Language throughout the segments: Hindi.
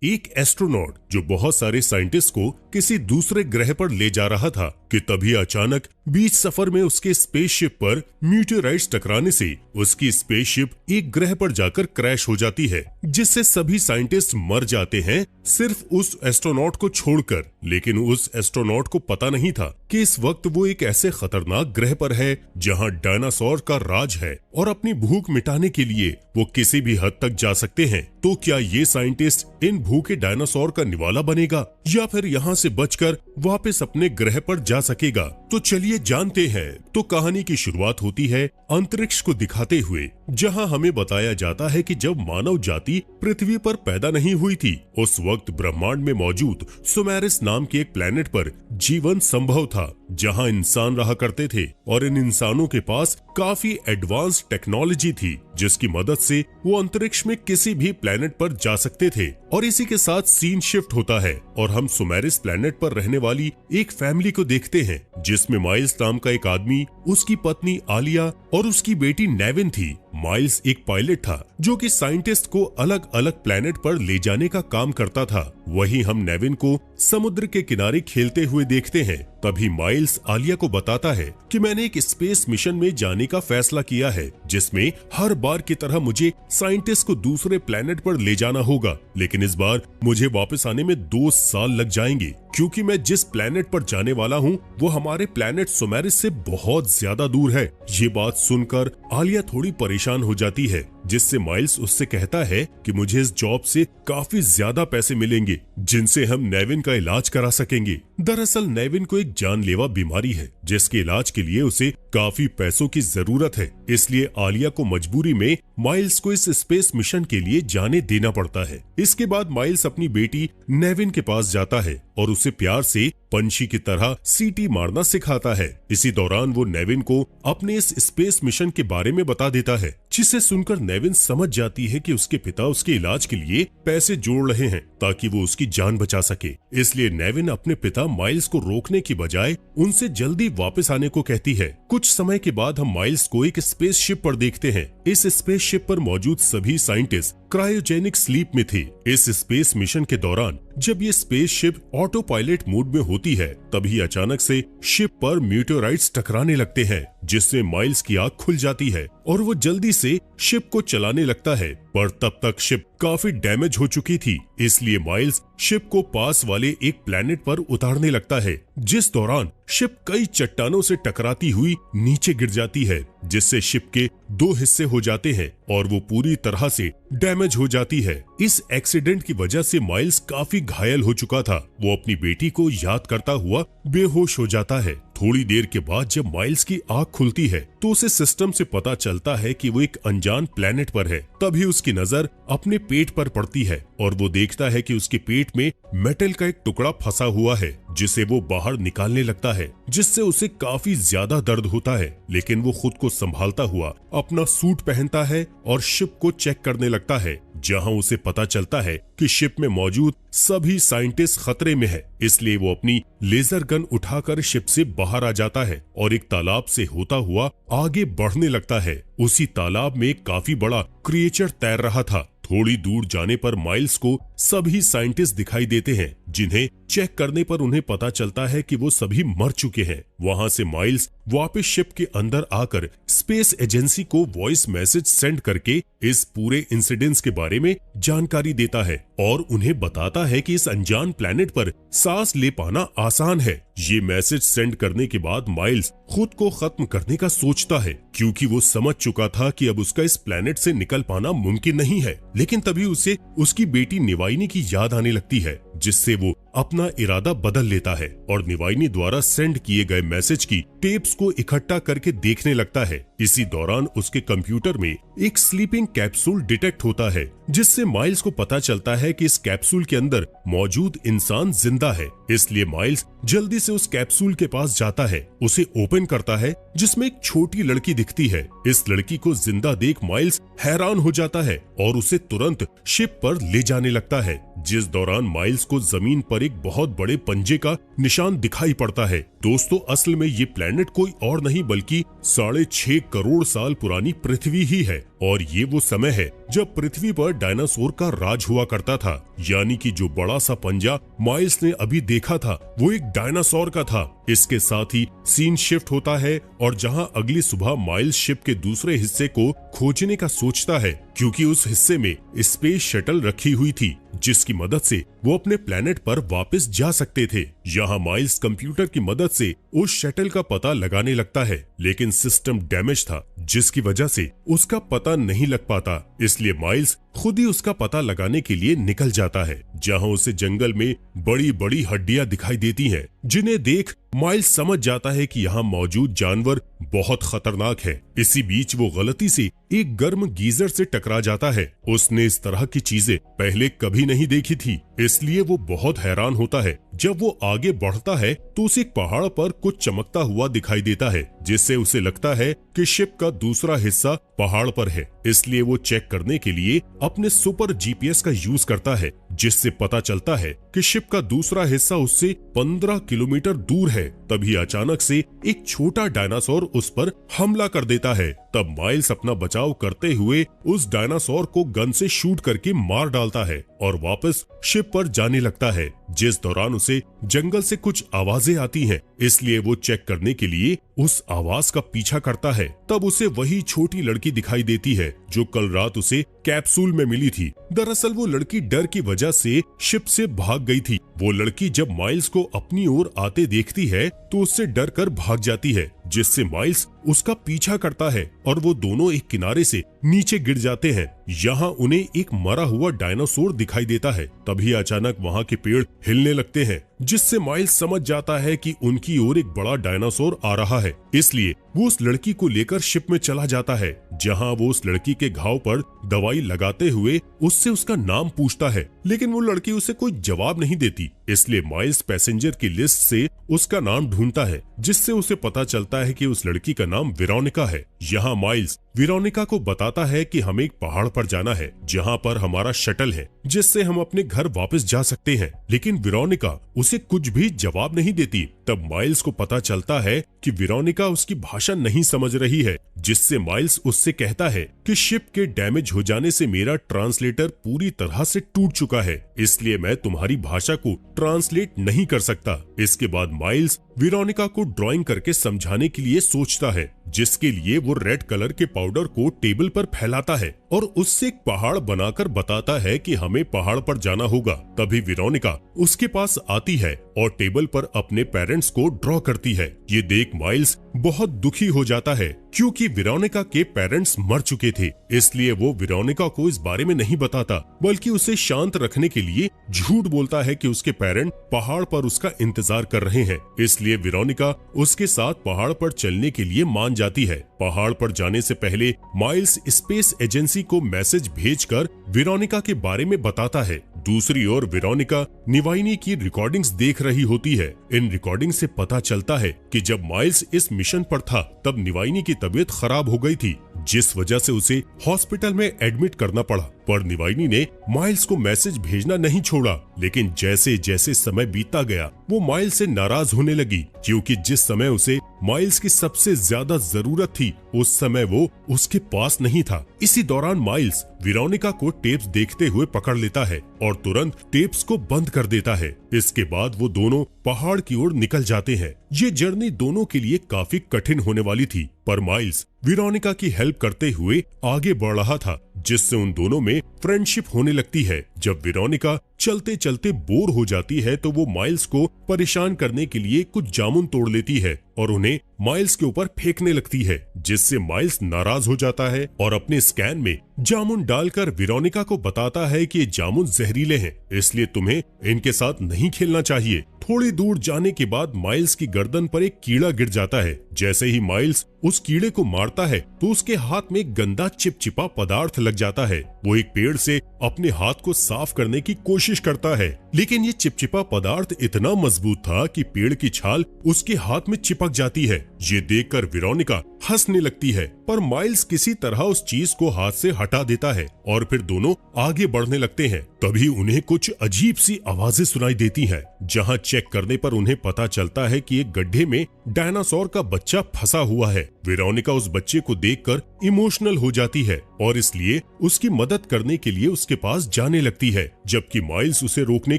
एक एस्ट्रोनॉट जो बहुत सारे साइंटिस्ट को किसी दूसरे ग्रह पर ले जा रहा था कि तभी अचानक बीच सफर में उसके स्पेसशिप पर मीटेराइट्स टकराने से उसकी स्पेसशिप एक ग्रह पर जाकर क्रैश हो जाती है, जिससे सभी साइंटिस्ट मर जाते हैं सिर्फ उस एस्ट्रोनॉट को छोड़कर। लेकिन उस एस्ट्रोनॉट को पता नहीं था कि इस वक्त वो एक ऐसे खतरनाक ग्रह पर है जहां डायनासोर का राज है और अपनी भूख मिटाने के लिए वो किसी भी हद तक जा सकते हैं। तो क्या ये साइंटिस्ट इन भूखे डायनासोर का निवाला बनेगा या फिर यहाँ से बचकर वापस अपने ग्रह पर जा सकेगा? तो चलिए जानते हैं। तो कहानी की शुरुआत होती है अंतरिक्ष को दिखाते हुए, जहाँ हमें बताया जाता है कि जब मानव जाति पृथ्वी पर पैदा नहीं हुई थी, उस वक्त ब्रह्मांड में मौजूद सुमेरिस नाम के एक प्लेनेट पर जीवन संभव था, जहाँ इंसान रहा करते थे और इन इंसानों के पास काफी एडवांस टेक्नोलॉजी थी, जिसकी मदद से वो अंतरिक्ष में किसी भी प्लेनेट पर जा सकते थे। और इसी के साथ सीन शिफ्ट होता है और हम सुमेरिस प्लेनेट पर रहने वाली एक फैमिली को देखते हैं, जिसमें माइल्स नाम का एक आदमी, उसकी पत्नी आलिया और उसकी बेटी नेविन थी। माइल्स एक पायलट था जो कि साइंटिस्ट को अलग अलग प्लेनेट पर ले जाने का काम करता था। वहीं हम नेविन को समुद्र के किनारे खेलते हुए देखते हैं। तभी माइल्स आलिया को बताता है कि मैंने एक स्पेस मिशन में जाने का फैसला किया है, जिसमें हर बार की तरह मुझे साइंटिस्ट को दूसरे प्लेनेट पर ले जाना होगा, लेकिन इस बार मुझे वापस आने में 2 साल लग जाएंगे, क्योंकि मैं जिस प्लेनेट पर जाने वाला हूँ वो हमारे प्लेनेट सुमेरिस से बहुत ज्यादा दूर है। ये बात सुनकर आलिया थोड़ी परेशान हो जाती है, जिससे माइल्स उससे कहता है कि मुझे इस जॉब से काफी ज्यादा पैसे मिलेंगे, जिनसे हम नेविन का इलाज करा सकेंगे। दरअसल नेविन को एक जानलेवा बीमारी है, जिसके इलाज के लिए उसे काफी पैसों की जरूरत है। इसलिए आलिया को मजबूरी में माइल्स को इस स्पेस मिशन के लिए जाने देना पड़ता है। इसके बाद माइल्स अपनी बेटी नेविन के पास जाता है और उसे प्यार से पंछी की तरह सीटी मारना सिखाता है। इसी दौरान वो नेविन को अपने इस स्पेस मिशन के बारे में बता देता है, जिसे सुनकर नेविन समझ जाती है कि उसके पिता उसके इलाज के लिए पैसे जोड़ रहे हैं ताकि वो उसकी जान बचा सके। इसलिए नेविन अपने पिता माइल्स को रोकने की बजाय उनसे जल्दी वापस आने को कहती है। कुछ समय के बाद हम माइल्स को एक स्पेसशिप पर देखते हैं। इस स्पेसशिप पर मौजूद सभी साइंटिस्ट क्रायोजेनिक स्लीप में थे। इस स्पेस मिशन के दौरान जब ये स्पेसशिप ऑटो पायलट मोड में होती है, तभी अचानक से शिप पर मीटेराइट्स टकराने लगते हैं, जिससे माइल्स की आंख खुल जाती है और वो जल्दी से शिप को चलाने लगता है। पर तब तक शिप काफी डैमेज हो चुकी थी, इसलिए माइल्स शिप को पास वाले एक प्लेनेट पर उतारने लगता है, जिस दौरान शिप कई चट्टानों से टकराती हुई नीचे गिर जाती है, जिससे शिप के 2 हिस्से हो जाते हैं और वो पूरी तरह से डैमेज हो जाती है। इस एक्सीडेंट की वजह से माइल्स काफी घायल हो चुका था। वो अपनी बेटी को याद करता हुआ बेहोश हो जाता है। थोड़ी देर के बाद जब माइल्स की आंख खुलती है तो उसे सिस्टम से पता चलता है कि वो एक अनजान प्लेनेट पर है। तभी उसकी नजर अपने पेट पर पड़ती है और वो देखता है कि उसके पेट में मेटल का एक टुकड़ा फंसा हुआ है, जिसे वो बाहर निकालने लगता है, जिससे उसे काफी ज्यादा दर्द होता है। लेकिन वो खुद को संभालता हुआ अपना सूट पहनता है और शिप को चेक करने लगता है, जहां उसे पता चलता है कि शिप में मौजूद सभी साइंटिस्ट खतरे में है। इसलिए वो अपनी लेजर गन उठाकर शिप से बाहर आ जाता है और एक तालाब से होता हुआ आगे बढ़ने लगता है। उसी तालाब में काफी बड़ा क्रिएचर तैर रहा था। थोड़ी दूर जाने पर माइल्स को सभी साइंटिस्ट दिखाई देते हैं, जिन्हें चेक करने पर उन्हें पता चलता है कि वो सभी मर चुके हैं। वहां से माइल्स वापस शिप के अंदर आकर स्पेस एजेंसी को वॉइस मैसेज सेंड करके इस पूरे इंसिडेंस के बारे में जानकारी देता है और उन्हें बताता है कि इस अनजान प्लेनेट पर सांस ले पाना आसान है। ये मैसेज सेंड करने के बाद माइल्स खुद को खत्म करने का सोचता है, क्योंकि वो समझ चुका था कि अब उसका इस प्लेनेट से निकल पाना मुमकिन नहीं है। लेकिन तभी उसे उसकी बेटी निवाइनी की याद आने लगती है, जिससे वो अपना इरादा बदल लेता है और निवाइनी द्वारा सेंड किए गए मैसेज की टेप्स को इकट्ठा करके देखने लगता है। इसी दौरान उसके कंप्यूटर में एक स्लीपिंग कैप्सूल डिटेक्ट होता है, जिससे माइल्स को पता चलता है कि इस कैप्सूल के अंदर मौजूद इंसान जिंदा है। इसलिए माइल्स जल्दी से उस कैप्सूल के पास जाता है, उसे ओपन करता है, जिसमें एक छोटी लड़की दिखती है। इस लड़की को जिंदा देख माइल्स हैरान हो जाता है और उसे तुरंत शिप पर ले जाने लगता है, जिस दौरान माइल्स को जमीन पर एक बहुत बड़े पंजे का निशान दिखाई पड़ता है। दोस्तों, असल में ये प्लेनेट कोई और नहीं बल्कि 6.5 करोड़ साल पुरानी पृथ्वी ही है और ये वो समय है जब पृथ्वी पर डायनासोर का राज हुआ करता था, यानी कि जो बड़ा सा पंजा माइल्स ने अभी देखा था वो एक डायनासोर का था। इसके साथ ही सीन शिफ्ट होता है और जहां अगली सुबह माइल्स शिप के दूसरे हिस्से को खोजने का सोचता है, क्योंकि उस हिस्से में स्पेस शटल रखी हुई थी जिसकी मदद से वो अपने प्लेनेट पर वापस जा सकते थे। यहाँ माइल्स कंप्यूटर की मदद से उस शटल का पता लगाने लगता है, लेकिन सिस्टम डैमेज था जिसकी वजह से उसका पता नहीं लग पाता। इसलिए माइल्स खुद ही उसका पता लगाने के लिए निकल जाता है, जहाँ उसे जंगल में बड़ी बड़ी हड्डियां दिखाई देती हैं, जिन्हें देख माइल्स समझ जाता है कि यहाँ मौजूद जानवर बहुत खतरनाक है। इसी बीच वो गलती से एक गर्म गीजर से टकरा जाता है। उसने इस तरह की चीजें पहले कभी नहीं देखी थी, इसलिए वो बहुत हैरान होता है। जब वो आगे बढ़ता है तो उसे एक पहाड़ पर कुछ चमकता हुआ दिखाई देता है, जिससे उसे लगता है कि शिप का दूसरा हिस्सा पहाड़ पर है। इसलिए वो चेक करने के लिए अपने सुपर जीपीएस का यूज करता है, जिससे पता चलता है कि शिप का दूसरा हिस्सा उससे 15 किलोमीटर दूर है। तभी अचानक से एक छोटा डायनासोर उस पर हमला कर देता है। तब माइल्स अपना बचाव करते हुए उस डायनासोर को गन से शूट करके मार डालता है और वापस शिप पर जाने लगता है। जिस दौरान उसे जंगल से कुछ आवाजें आती हैं, इसलिए वो चेक करने के लिए उस आवाज का पीछा करता है। तब उसे वही छोटी लड़की दिखाई देती है जो कल रात उसे कैप्सूल में मिली थी। दरअसल वो लड़की डर की वजह से शिप से भाग गई थी। वो लड़की जब माइल्स को अपनी ओर आते देखती है तो उससे डर कर भाग जाती है, जिससे माइल्स उसका पीछा करता है और वो दोनों एक किनारे से नीचे गिर जाते हैं। यहाँ उन्हें एक मरा हुआ डायनासोर दिखाई देता है। तभी अचानक वहाँ के पेड़ हिलने लगते हैं, जिससे माइल्स समझ जाता है कि उनकी ओर एक बड़ा डायनासोर आ रहा है। इसलिए वो उस लड़की को लेकर शिप में चला जाता है, जहाँ वो उस लड़की के घाव पर दवाई लगाते हुए उससे उसका नाम पूछता है, लेकिन वो लड़की उसे कोई जवाब नहीं देती। इसलिए माइल्स पैसेंजर की लिस्ट से उसका नाम ढूंढता है, जिससे उसे पता चलता है कि उस लड़की का नाम वेरोनिका है। यहाँ माइल्स वेरोनिका को बताता है कि हमें एक पहाड़ पर जाना है जहाँ पर हमारा शटल है, जिससे हम अपने घर वापस जा सकते हैं। लेकिन वेरोनिका उसे कुछ भी जवाब नहीं देती। तब माइल्स को पता चलता है कि वेरोनिका उसकी भाषा नहीं समझ रही है, जिससे माइल्स उससे कहता है कि शिप के डैमेज हो जाने से मेरा ट्रांसलेटर पूरी तरह से टूट चुका है, इसलिए मैं तुम्हारी भाषा को ट्रांसलेट नहीं कर सकता। इसके बाद माइल्स वेरोनिका को ड्राइंग करके समझाने के लिए सोचता है, जिसके लिए वो रेड कलर के पाउडर को टेबल पर फैलाता है और उससे एक पहाड़ बनाकर बताता है कि हमें पहाड़ पर जाना होगा। तभी वेरोनिका उसके पास आती है और टेबल पर अपने पेरेंट्स को ड्रॉ करती है। ये देख माइल्स बहुत दुखी हो जाता है, क्योंकि वेरोनिका के पेरेंट्स मर चुके थे। इसलिए वो वेरोनिका को इस बारे में नहीं बताता, बल्कि उसे शांत रखने के लिए झूठ बोलता है कि उसके पेरेंट पहाड़ पर उसका इंतजार कर रहे हैं। इसलिए वेरोनिका उसके साथ पहाड़ पर चलने के लिए मान जाती है। पहाड़ पर जाने से पहले माइल्स स्पेस एजेंसी को मैसेज भेजकर वेरोनिका के बारे में बताता है। दूसरी ओर वेरोनिका निवाइनी की रिकॉर्डिंग्स देख रही होती है। इन रिकॉर्डिंग से पता चलता है कि जब माइल्स इस मिशन पर था तब निवाइनी की तबीयत खराब हो गई थी, जिस वजह से उसे हॉस्पिटल में एडमिट करना पड़ा। पर निवाइनी ने माइल्स को मैसेज भेजना नहीं छोड़ा, लेकिन जैसे जैसे समय बीतता गया वो माइल्स से नाराज होने लगी, क्योंकि जिस समय उसे माइल्स की सबसे ज्यादा जरूरत थी उस समय वो उसके पास नहीं था। इसी दौरान माइल्स वेरोनिका को टेप्स देखते हुए पकड़ लेता है और तुरंत टेप्स को बंद कर देता है। इसके बाद वो दोनों पहाड़ की ओर निकल जाते हैं। ये जर्नी दोनों के लिए काफी कठिन होने वाली थी, पर माइल्स वेरोनिका की हेल्प करते हुए आगे बढ़ रहा था, जिससे उन दोनों में फ्रेंडशिप होने लगती है। जब वेरोनिका चलते चलते बोर हो जाती है तो वो माइल्स को परेशान करने के लिए कुछ जामुन तोड़ लेती है और उन्हें माइल्स के ऊपर फेंकने लगती है, जिससे माइल्स नाराज हो जाता है और अपने स्कैन में जामुन डालकर वेरोनिका को बताता है कि ये जामुन जहरीले हैं, इसलिए तुम्हें इनके साथ नहीं खेलना चाहिए। थोड़ी दूर जाने के बाद माइल्स की गर्दन पर एक कीड़ा गिर जाता है। जैसे ही माइल्स उस कीड़े को मारता है तो उसके हाथ में एक गंदा चिपचिपा पदार्थ लग जाता है। वो एक पेड़ से अपने हाथ को साफ करने की कोशिश करता है, लेकिन ये चिपचिपा पदार्थ इतना मजबूत था कि पेड़ की छाल उसके हाथ में चिपक जाती है। ये देखकर वेरोनिका हंसने लगती है, पर माइल्स किसी तरह उस चीज को हाथ से हटा देता है और फिर दोनों आगे बढ़ने लगते हैं। तभी उन्हें कुछ अजीब सी आवाजें सुनाई देती हैं, जहां चेक करने पर उन्हें पता चलता है कि एक गड्ढे में डायनासोर का बच्चा फंसा हुआ है। वेरोनिका उस बच्चे को देखकर इमोशनल हो जाती है और इसलिए उसकी मदद करने के लिए उसके पास जाने लगती है, जबकि माइल्स उसे रोकने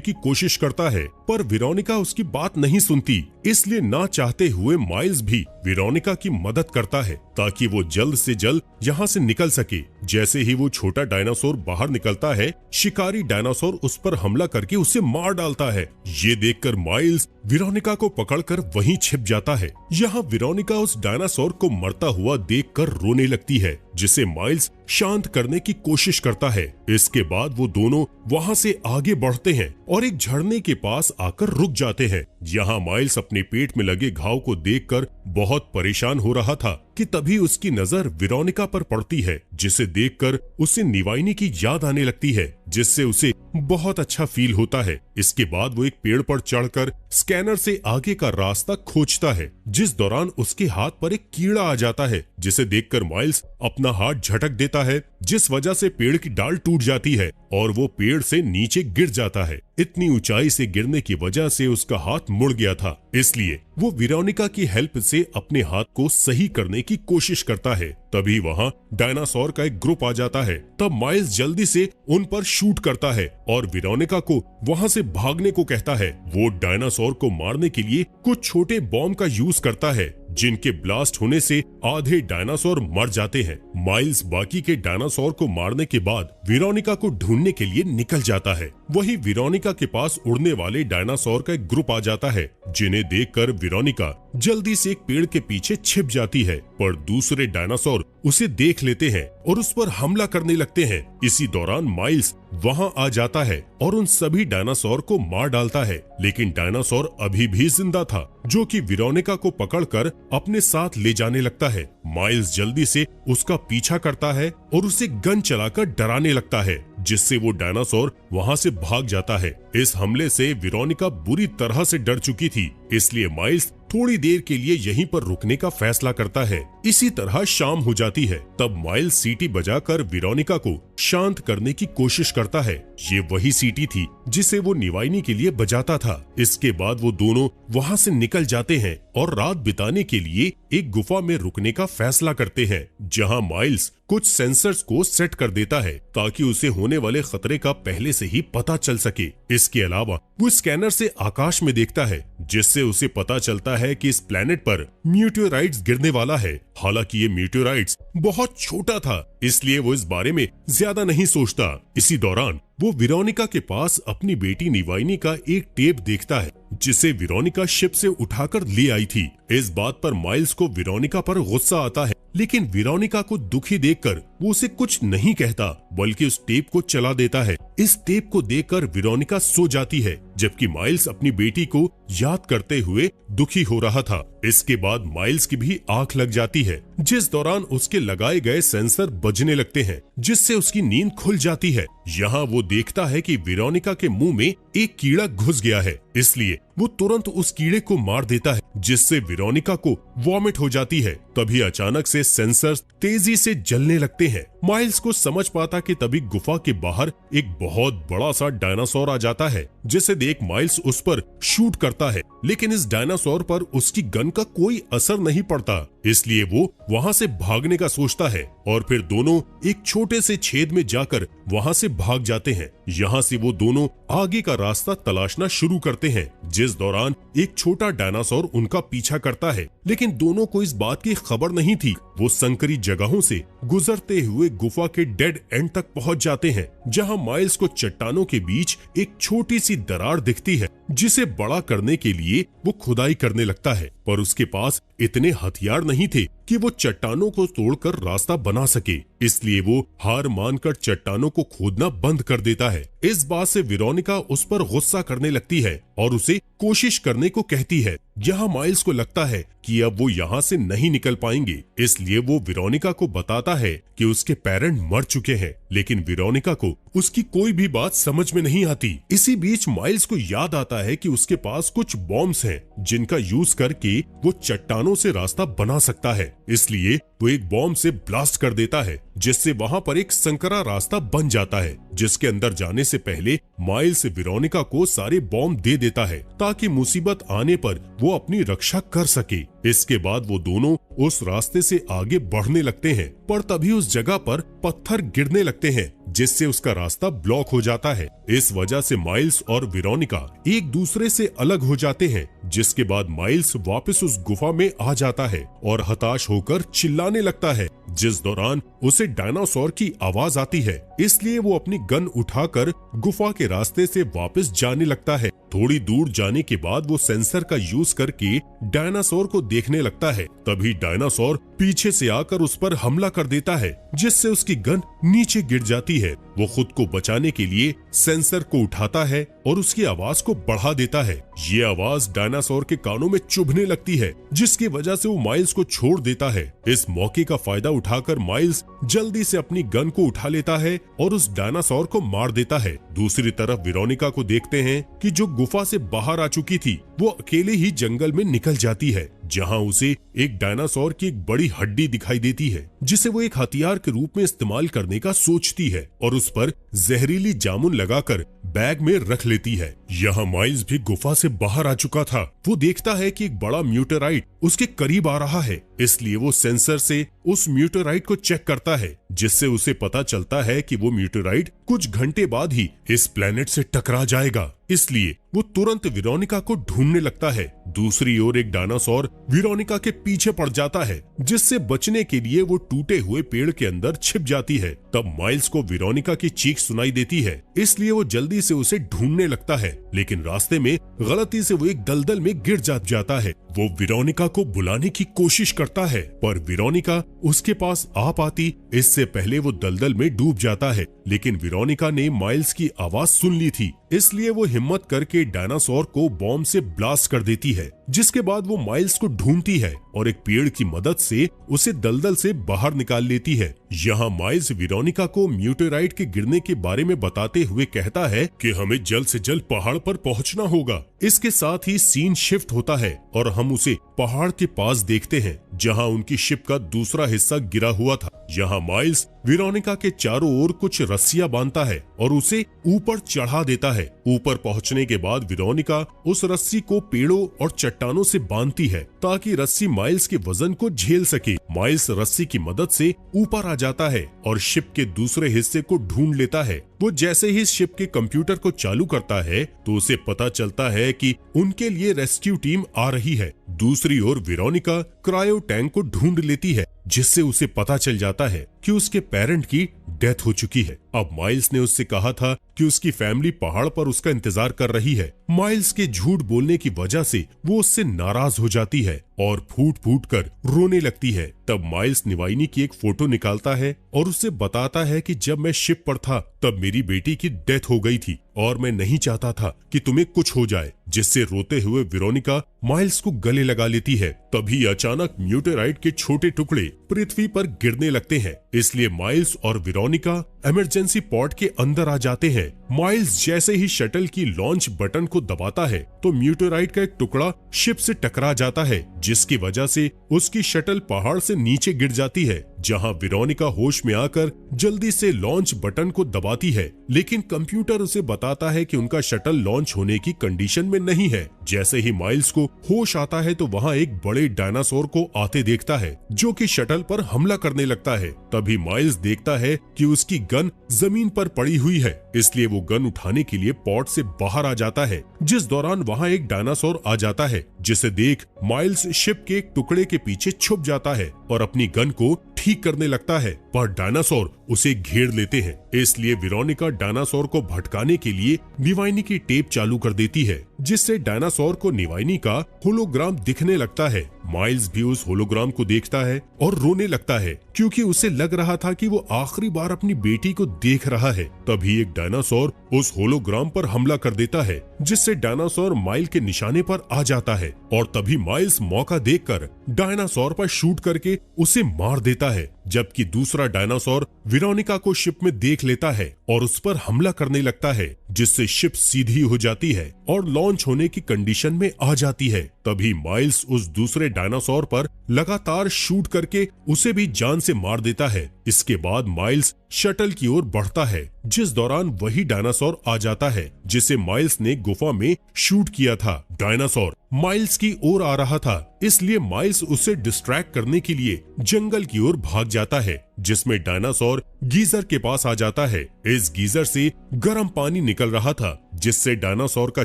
की कोशिश करता है, पर वेरोनिका उसकी बात नहीं सुनती। इसलिए ना चाहते हुए माइल्स भी वेरोनिका की मदद करता है ताकि वो जल्द से जल्द यहाँ से निकल सके। जैसे ही वो छोटा डायनासोर बाहर निकलता है, शिकारी डायनासोर उस पर हमला करके उसे मार डालता है। ये देखकर माइल्स वेरोनिका को पकड़कर वहीं छिप जाता है। यहाँ वेरोनिका उस डायनासोर को मरता हुआ देखकर रोने लगती है, जिसे माइल्स शांत करने की कोशिश करता है। इसके बाद वो दोनों वहाँ से आगे बढ़ते हैं और एक झरने के पास आकर रुक जाते हैं। यहाँ माइल्स अपने पेट में लगे घाव को देखकर बहुत परेशान हो रहा था कि तभी उसकी नजर वेरोनिका पर पड़ती है, जिसे देखकर उसे निवाइनी की याद आने लगती है, जिससे उसे बहुत अच्छा फील होता है। इसके बाद वो एक पेड़ पर चढ़कर स्कैनर से आगे का रास्ता खोजता है, जिस दौरान उसके हाथ पर एक कीड़ा आ जाता है, जिसे देखकर माइल्स अपना हाथ झटक देता है, जिस वजह से पेड़ की डाल टूट जाती है और वो पेड़ से नीचे गिर जाता है। इतनी ऊंचाई से गिरने की वजह से उसका हाथ मुड़ गया था, इसलिए वो वेरोनिका की हेल्प से अपने हाथ को सही करने की कोशिश करता है। तभी वहाँ डायनासोर का एक ग्रुप आ जाता है। तब माइल्स जल्दी से उन पर शूट करता है और वेरोनिका को वहाँ से भागने को कहता है। वो डायनासोर को मारने के लिए कुछ छोटे बॉम्ब का यूज करता है, जिनके ब्लास्ट होने से आधे डायनासोर मर जाते हैं। माइल्स बाकी के डायनासोर को मारने के बाद वेरोनिका को ढूंढने के लिए निकल जाता है। वहीं वेरोनिका के पास उड़ने वाले डायनासोर का एक ग्रुप आ जाता है, जिन्हें देखकर वेरोनिका जल्दी से एक पेड़ के पीछे छिप जाती है, पर दूसरे डायनासोर उसे देख लेते हैं और उस पर हमला करने लगते हैं। इसी दौरान माइल्स वहां आ जाता है और उन सभी डायनासोर को मार डालता है, लेकिन डायनासोर अभी भी जिंदा था, जो कि वेरोनिका को पकड़कर अपने साथ ले जाने लगता है। माइल्स जल्दी से उसका पीछा करता है और उसे गन चलाकर डराने लगता है, जिससे वो डायनासोर वहां से भाग जाता है। इस हमले से वेरोनिका बुरी तरह से डर चुकी थी, इसलिए माइल्स थोड़ी देर के लिए यहीं पर रुकने का फैसला करता है। इसी तरह शाम हो जाती है। तब माइल्स सीटी बजाकर वेरोनिका को शांत करने की कोशिश करता है। ये वही सीटी थी जिसे वो निवाइनी के लिए बजाता था। इसके बाद वो दोनों वहाँ से निकल जाते हैं और रात बिताने के लिए एक गुफा में रुकने का फैसला करते हैं, जहाँ माइल्स कुछ सेंसर्स को सेट कर देता है ताकि उसे होने वाले खतरे का पहले से ही पता चल सके। इसके अलावा वो स्कैनर से आकाश में देखता है, जिससे उसे पता चलता है कि इस प्लेनेट पर मीटियोराइट्स गिरने वाला है। हालांकि ये मीटियोराइट्स बहुत छोटा था, इसलिए वो इस बारे में ज्यादा नहीं सोचता। इसी दौरान वो वेरोनिका के पास अपनी बेटी निवाइनी का एक टेप देखता है, जिसे वेरोनिका शिप से उठाकर ले आई थी। इस बात पर माइल्स को वेरोनिका पर गुस्सा आता है, लेकिन वेरोनिका को दुखी देखकर वो उसे कुछ नहीं कहता, बल्कि उस टेप को चला देता है। इस टेप को देखकर वेरोनिका सो जाती है, जबकि माइल्स अपनी बेटी को याद करते हुए दुखी हो रहा था। इसके बाद माइल्स की भी आंख लग जाती है, जिस दौरान उसके लगाए गए सेंसर बजने लगते हैं, जिससे उसकी नींद खुल जाती है। यहाँ वो देखता है कि वेरोनिका के मुंह में एक कीड़ा घुस गया है, इसलिए वो तुरंत उस कीड़े को मार देता है, जिससे वेरोनिका को वॉमिट हो जाती है। तभी अचानक से सेंसर्स तेजी से जलने लगते हैं। माइल्स को समझ पाता कि तभी गुफा के बाहर एक बहुत बड़ा सा डायनासोर आ जाता है, जिसे देख माइल्स उस पर शूट करता है, लेकिन इस डायनासोर पर उसकी गन का कोई असर नहीं पड़ता, इसलिए वो वहाँ से भागने का सोचता है और फिर दोनों एक छोटे से छेद में जाकर वहाँ से भाग जाते हैं। यहाँ से वो दोनों आगे का रास्ता तलाशना शुरू करते हैं, जिस दौरान एक छोटा डायनासोर उनका पीछा करता है, लेकिन दोनों को इस बात की खबर नहीं थी। वो संकरी जगहों से गुजरते हुए गुफा के डेड एंड तक पहुँच जाते हैं, जहाँ माइल्स को चट्टानों के बीच एक छोटी सी दरार दिखती है, जिसे बड़ा करने के लिए वो खुदाई करने लगता है, पर उसके पास इतने हथियार नहीं थे कि वो चट्टानों को तोड़कर रास्ता बना सके, इसलिए वो हार मानकर चट्टानों को खोदना बंद कर देता है। इस बात से वेरोनिका उस पर गुस्सा करने लगती है और उसे कोशिश करने को कहती है। यहाँ माइल्स को लगता है कि अब वो यहाँ से नहीं निकल पाएंगे, इसलिए वो वेरोनिका को बताता है कि उसके पेरेंट मर चुके हैं, लेकिन वेरोनिका को उसकी कोई भी बात समझ में नहीं आती। इसी बीच माइल्स को याद आता है कि उसके पास कुछ बॉम्ब्स हैं, जिनका यूज करके वो चट्टानों से रास्ता बना सकता है। इसलिए वो एक बॉम्ब से ब्लास्ट कर देता है, जिससे वहाँ पर एक संकरा रास्ता बन जाता है, जिसके अंदर जाने से पहले माइल्स वेरोनिका को सारे बॉम्ब दे देता है ताकि मुसीबत आने पर वो अपनी रक्षा कर सके। इसके बाद वो दोनों उस रास्ते से आगे बढ़ने लगते हैं, पर तभी उस जगह पर पत्थर गिरने लगते हैं, जिससे उसका रास्ता ब्लॉक हो जाता है। इस वजह से माइल्स और वेरोनिका एक दूसरे से अलग हो जाते हैं, जिसके बाद माइल्स वापस उस गुफा में आ जाता है और हताश होकर चिल्लाने लगता है, जिस दौरान उसे डायनासोर की आवाज आती है। इसलिए वो अपनी गन उठाकर गुफा के रास्ते से वापस जाने लगता है। थोड़ी दूर जाने के बाद वो सेंसर का यूज करके डायनासोर को देखने लगता है। तभी डायनासोर पीछे से आकर उस पर हमला कर देता है, जिससे उसकी गन नीचे गिर जाती है। वो खुद को बचाने के लिए सेंसर को उठाता है और उसकी आवाज को बढ़ा देता है। ये आवाज डायनासोर के कानों में चुभने लगती है, जिसकी वजह से वो माइल्स को छोड़ देता है। इस मौके का फायदा उठाकर माइल्स जल्दी से अपनी गन को उठा लेता है और उस डायनासोर को मार देता है। दूसरी तरफ वेरोनिका को देखते हैं कि जो गुफा से बाहर आ चुकी थी, वो अकेले ही जंगल में निकल जाती है, जहां उसे एक डायनासोर की एक बड़ी हड्डी दिखाई देती है, जिसे वो एक हथियार के रूप में इस्तेमाल करने का सोचती है और उस पर जहरीली जामुन लगाकर बैग में रख लेती है। यहाँ माइल्स भी गुफा से बाहर आ चुका था। वो देखता है कि एक बड़ा म्यूटेराइट उसके करीब आ रहा है, इसलिए वो सेंसर से उस म्यूटेराइट को चेक करता है, जिससे उसे पता चलता है कि वो म्यूटेराइट कुछ घंटे बाद ही इस प्लेनेट से टकरा जाएगा। इसलिए वो तुरंत वेरोनिका को ढूंढने लगता है। दूसरी ओर एक डायनासोर वेरोनिका के पीछे पड़ जाता है, जिससे बचने के लिए वो टूटे हुए पेड़ के अंदर छिप जाती है। तब माइल्स को वेरोनिका की चीख सुनाई देती है, इसलिए वो जल्दी से उसे ढूंढने लगता है, लेकिन रास्ते में गलती से वो एक दलदल में गिर जाता है। वो वेरोनिका को बुलाने की कोशिश करता है, पर वेरोनिका उसके पास आ पाती इससे पहले वो दलदल में डूब जाता है। लेकिन वेरोनिका ने माइल्स की आवाज सुन ली थी, इसलिए वो हिम्मत करके डायनासोर को बॉम्ब से ब्लास्ट कर देती है, जिसके बाद वो माइल्स को ढूंढती है और एक पेड़ की मदद से उसे दलदल से बाहर निकाल लेती है। यहाँ माइल्स वेरोनिका को म्यूटेराइट के गिरने के बारे में बताते हुए कहता है कि हमें जल्द से जल्द पहाड़ पर पहुंचना होगा। इसके साथ ही सीन शिफ्ट होता है और हम उसे पहाड़ के पास देखते हैं, जहाँ उनकी शिप का दूसरा हिस्सा गिरा हुआ था। यहाँ माइल्स वेरोनिका के चारों ओर कुछ रस्सियां बांधता है और उसे ऊपर चढ़ा देता है। ऊपर पहुंचने के बाद वेरोनिका उस रस्सी को पेड़ों और चट्टानों से बांधती है, ताकि रस्सी माइल्स के वजन को झेल सके। माइल्स रस्सी की मदद से ऊपर आ जाता है और शिप के दूसरे हिस्से को ढूंढ लेता है। वो जैसे ही शिप के कंप्यूटर को चालू करता है, तो उसे पता चलता है कि उनके लिए रेस्क्यू टीम आ रही है। दूसरी ओर वेरोनिका क्रायो टैंक को ढूंढ लेती है, जिससे उसे पता चल जाता है कि उसके पेरेंट की डेथ हो चुकी है। अब माइल्स ने उससे कहा था कि उसकी फैमिली पहाड़ पर उसका इंतजार कर रही है। माइल्स के झूठ बोलने की वजह से वो उससे नाराज हो जाती है और फूट फूट कर रोने लगती है। तब माइल्स निवाइनी की एक फोटो निकालता है और उससे बताता है कि जब मैं शिप पर था तब मेरी बेटी की डेथ हो गई थी और मैं नहीं चाहता था कि तुम्हें कुछ हो जाए, जिससे रोते हुए वेरोनिका माइल्स को गले लगा लेती है। तभी अचानक म्यूटेराइट के छोटे टुकड़े पृथ्वी पर गिरने लगते हैं, इसलिए माइल्स और वेरोनिका इमरजेंसी पॉड के अंदर आ जाते हैं। माइल्स जैसे ही शटल की लॉन्च बटन को दबाता है, तो म्यूटेराइट का एक टुकड़ा शिप से टकरा जाता है, जिसकी वजह से उसकी शटल पहाड़ से नीचे गिर जाती है। जहां वेरोनिका होश में आकर जल्दी से लॉन्च बटन को दबाती है, लेकिन कंप्यूटर उसे बताता है कि उनका शटल लॉन्च होने की कंडीशन में नहीं है। जैसे ही माइल्स को होश आता है, तो वहां एक बड़े डायनासोर को आते देखता है, जो कि शटल पर हमला करने लगता है। तभी माइल्स देखता है कि उसकी गन जमीन पर पड़ी हुई है, इसलिए वो गन उठाने के लिए पॉड से बाहर आ जाता है, जिस दौरान वहां एक डायनासोर आ जाता है, जिसे देख माइल्स शिप के एक टुकड़े के पीछे छुप जाता है और अपनी गन को ठीक करने लगता है, पर डायनासोर उसे घेर लेते हैं। इसलिए वेरोनिका डायनासोर को भटकाने के लिए निवाइनी की टेप चालू कर देती है, जिससे डायनासोर को निवाइनी का होलोग्राम दिखने लगता है। माइल्स भी उस होलोग्राम को देखता है और रोने लगता है, क्योंकि उसे लग रहा था कि वो आखिरी बार अपनी बेटी को देख रहा है। तभी एक डायनासोर उस होलोग्राम पर हमला कर देता है, जिससे डायनासोर माइल के निशाने पर आ जाता है और तभी माइल्स मौका देखकर डायनासोर पर शूट करके उसे मार देता है, जबकि दूसरा डायनासोर वेरोनिका को शिप में देख लेता है और उस पर हमला करने लगता है, जिससे शिप सीधी हो जाती है और लॉन्च होने की कंडीशन में आ जाती है। तभी माइल्स उस दूसरे डायनासोर पर लगातार शूट करके उसे भी जान से मार देता है। इसके बाद माइल्स शटल की ओर बढ़ता है, जिस दौरान वही डायनासोर आ जाता है जिसे माइल्स ने गुफा में शूट किया था। डायनासोर माइल्स की ओर आ रहा था, इसलिए माइल्स उसे डिस्ट्रैक्ट करने के लिए जंगल की ओर भाग जाता है, जिसमें डायनासोर गीजर के पास आ जाता है। इस गीजर से गर्म पानी निकल रहा था, जिससे डायनासोर का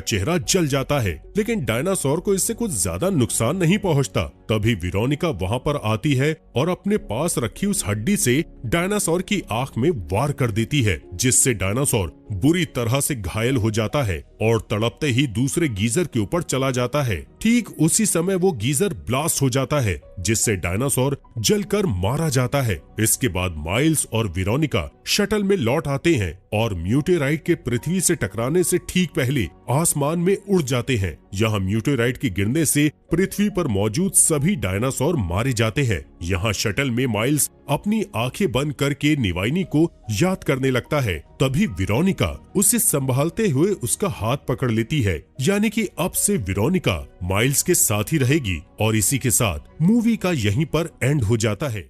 चेहरा जल जाता है, लेकिन डायनासोर को इससे कुछ ज्यादा नुकसान नहीं पहुंचता। तभी वेरोनिका वहां पर आती है और अपने पास रखी उस हड्डी से डायनासोर की आंख में वार कर देती है, जिससे डायनासोर बुरी तरह से घायल हो जाता है और तड़पते ही दूसरे गीजर के ऊपर चला जाता है। ठीक उसी समय वो गीजर ब्लास्ट हो जाता है, जिससे डायनासोर जलकर मारा जाता है। इसके बाद माइल्स और वेरोनिका शटल में लौट आते हैं और म्यूटेराइड के पृथ्वी से टकराने से ठीक पहले आसमान में उड़ जाते हैं। यहाँ म्यूटेराइड के गिरने से पृथ्वी पर मौजूद सभी डायनासोर मारे जाते हैं। यहाँ शटल में माइल्स अपनी आंखें बंद करके निवाइनी को याद करने लगता है। तभी वेरोनिका उसे संभालते हुए उसका हाथ पकड़ लेती है, यानी कि अब से वेरोनिका माइल्स के साथ ही रहेगी। और इसी के साथ मूवी का यहीं पर एंड हो जाता है।